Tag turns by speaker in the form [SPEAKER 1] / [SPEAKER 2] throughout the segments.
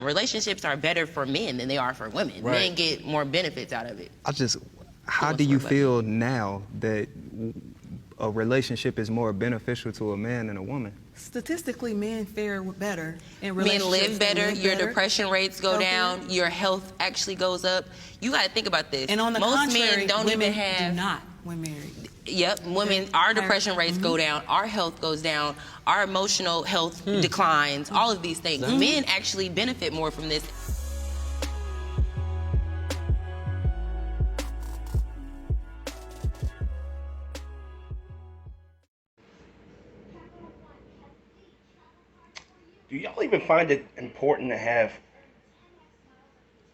[SPEAKER 1] Relationships are better for men than they are for women.
[SPEAKER 2] Right.
[SPEAKER 1] Men get more benefits out of it.
[SPEAKER 3] How do you feel now that a relationship is more beneficial to a man than a woman?
[SPEAKER 4] Statistically, men fare better in
[SPEAKER 1] Men
[SPEAKER 4] relationships.
[SPEAKER 1] live better,
[SPEAKER 4] They live
[SPEAKER 1] your
[SPEAKER 4] better,
[SPEAKER 1] depression rates go
[SPEAKER 4] healthier.
[SPEAKER 1] down, your health actually goes up. You got to think about this.
[SPEAKER 4] And on the
[SPEAKER 1] Most
[SPEAKER 4] contrary,
[SPEAKER 1] men don't
[SPEAKER 4] women
[SPEAKER 1] even have.
[SPEAKER 4] do not when married.
[SPEAKER 1] Yep, women, our depression rates go down, our health goes down, our emotional health declines, all of these things. Men actually benefit more from this.
[SPEAKER 2] Do y'all even find it important to have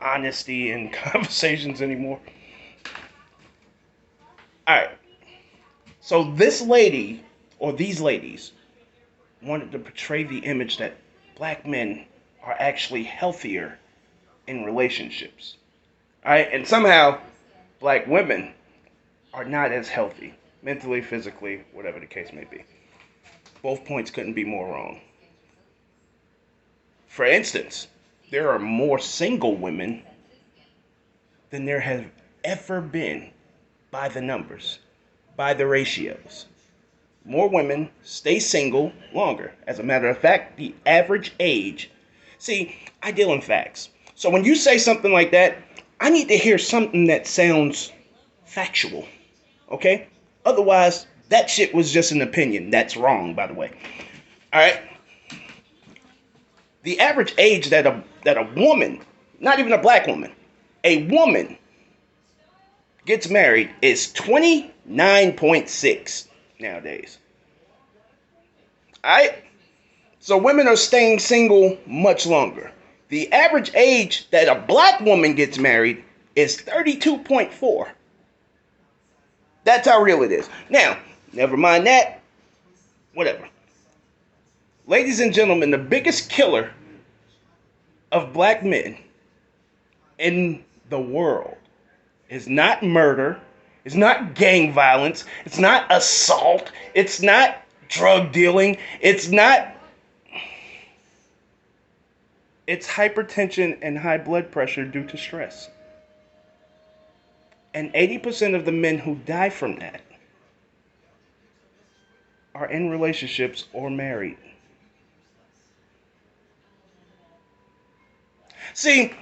[SPEAKER 2] honesty in conversations anymore? Alright. So this lady, or these ladies, wanted to portray the image that black men are actually healthier in relationships. Alright? And somehow, black women are not as healthy. Mentally, physically, whatever the case may be. Both points couldn't be more wrong. For instance, there are more single women than there have ever been by the numbers, by the ratios. More women stay single longer. As a matter of fact, the average age. See, I deal in facts. So when you say something like that, I need to hear something that sounds factual. Okay? Otherwise, that shit was just an opinion. That's wrong, by the way. All right? The average age that a woman, not even a black woman, a woman gets married is 29.6 nowadays. Alright? So women are staying single much longer. The average age that a black woman gets married is 32.4. That's how real it is. Now, never mind that. Whatever. Ladies and gentlemen, the biggest killer of black men in the world is not murder, it's not gang violence, it's not assault, it's not drug dealing, it's hypertension and high blood pressure due to stress. And 80% of the men who die from that are in relationships or married. See,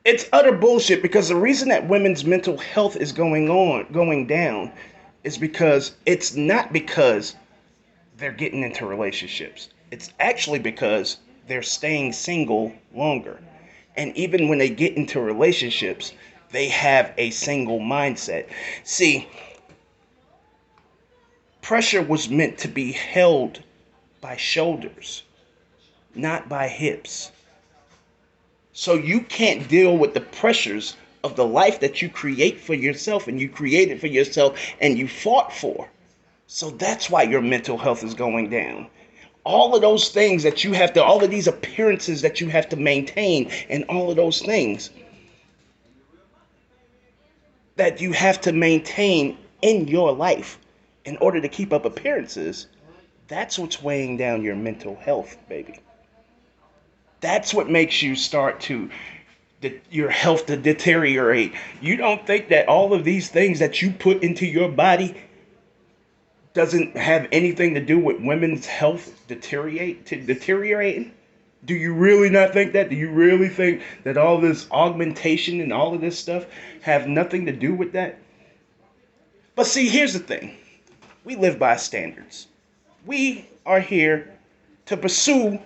[SPEAKER 2] it's utter bullshit because the reason that women's mental health is going down is because it's not because they're getting into relationships. It's actually because they're staying single longer. And even when they get into relationships, they have a single mindset. See, pressure was meant to be held by shoulders, not by hips. So you can't deal with the pressures of the life that you create for yourself and you created for yourself and you fought for. So that's why your mental health is going down. All of those things that you have to, all of these appearances that you have to maintain, and all of those things that you have to maintain in your life in order to keep up appearances, that's what's weighing down your mental health, baby. That's what makes you start to, your health to deteriorate. You don't think that all of these things that you put into your body doesn't have anything to do with women's health deteriorating? Do you really not think that? Do you really think that all this augmentation and all of this stuff have nothing to do with that? But see, here's the thing. We live by standards. We are here to pursue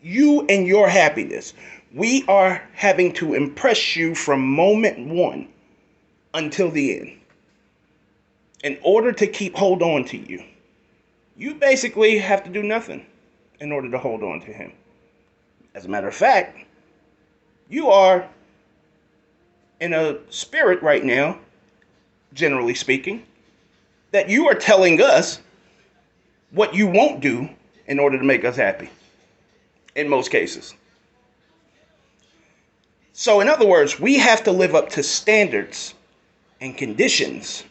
[SPEAKER 2] you and your happiness. We are having to impress you from moment one until the end. In order to hold on to you, you basically have to do nothing in order to hold on to him. As a matter of fact, you are in a spirit right now, generally speaking, that you are telling us what you won't do in order to make us happy. In most cases. So in other words, we have to live up to standards and conditions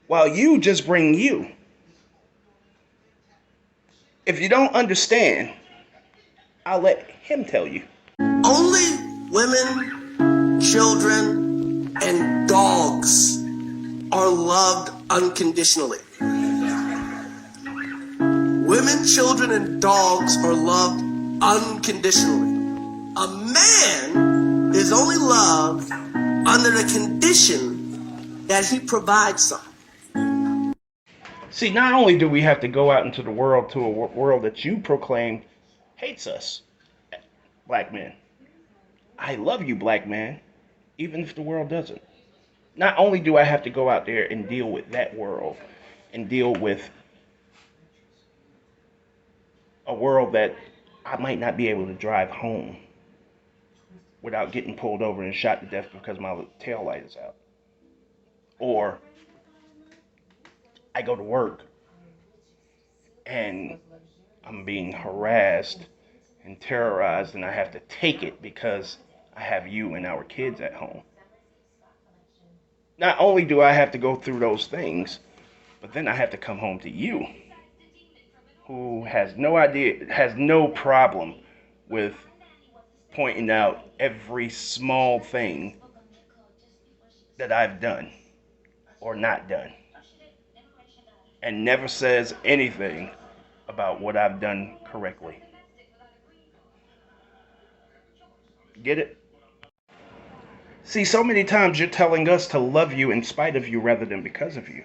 [SPEAKER 2] while you just bring you. If you don't understand I'll let him tell you.
[SPEAKER 5] Only women, children, and dogs are loved unconditionally. Women, children, and dogs are loved unconditionally. A man is only loved under the condition that he provides something.
[SPEAKER 2] See, not only do we have to go out into the world to a world that you proclaim hates us, black men. I love you, black man, even if the world doesn't. Not only do I have to go out there and deal with that world and deal with a world that I might not be able to drive home without getting pulled over and shot to death because my tail light is out. Or I go to work and I'm being harassed and terrorized and I have to take it because I have you and our kids at home. Not only do I have to go through those things, but then I have to come home to you, who has no problem with pointing out every small thing that I've done or not done, and never says anything about what I've done correctly. Get it? See, so many times you're telling us to love you in spite of you rather than because of you.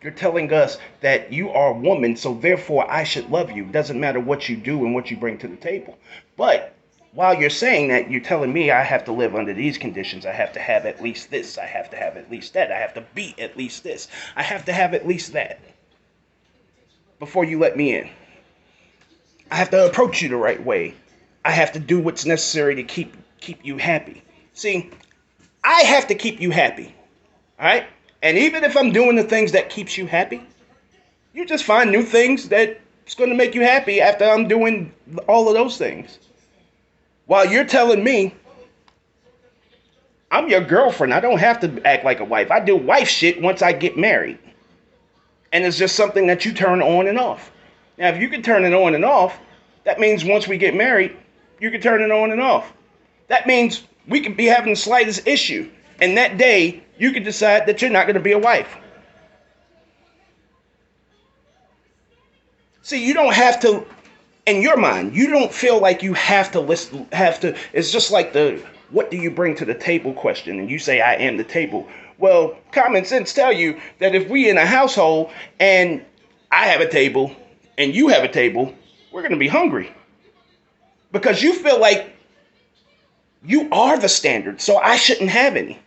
[SPEAKER 2] You're telling us that you are a woman, so therefore I should love you. Doesn't matter what you do and what you bring to the table. But while you're saying that, you're telling me I have to live under these conditions. I have to have at least this. I have to have at least that. I have to be at least this. I have to have at least that before you let me in. I have to approach you the right way. I have to do what's necessary to keep you happy. See, I have to keep you happy. All right? And even if I'm doing the things that keeps you happy, you just find new things that's going to make you happy after I'm doing all of those things. While you're telling me, I'm your girlfriend. I don't have to act like a wife. I do wife shit once I get married. And it's just something that you turn on and off. Now, if you can turn it on and off, that means once we get married, you can turn it on and off. That means we could be having the slightest issue. And that day, you can decide that you're not going to be a wife. See, you don't have to, in your mind, you don't feel like you have to listen, it's just like the, what do you bring to the table question, and you say, I am the table. Well, common sense tell you that if we in a household, and I have a table, and you have a table, we're going to be hungry. Because you feel like you are the standard, so I shouldn't have any.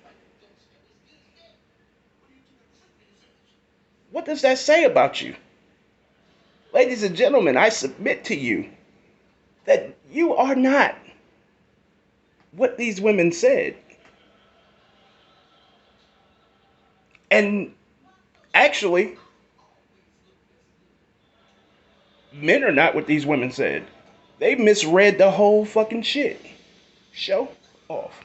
[SPEAKER 2] What does that say about you? Ladies and gentlemen, I submit to you that you are not what these women said. And actually, men are not what these women said. They misread the whole fucking shit. Show off.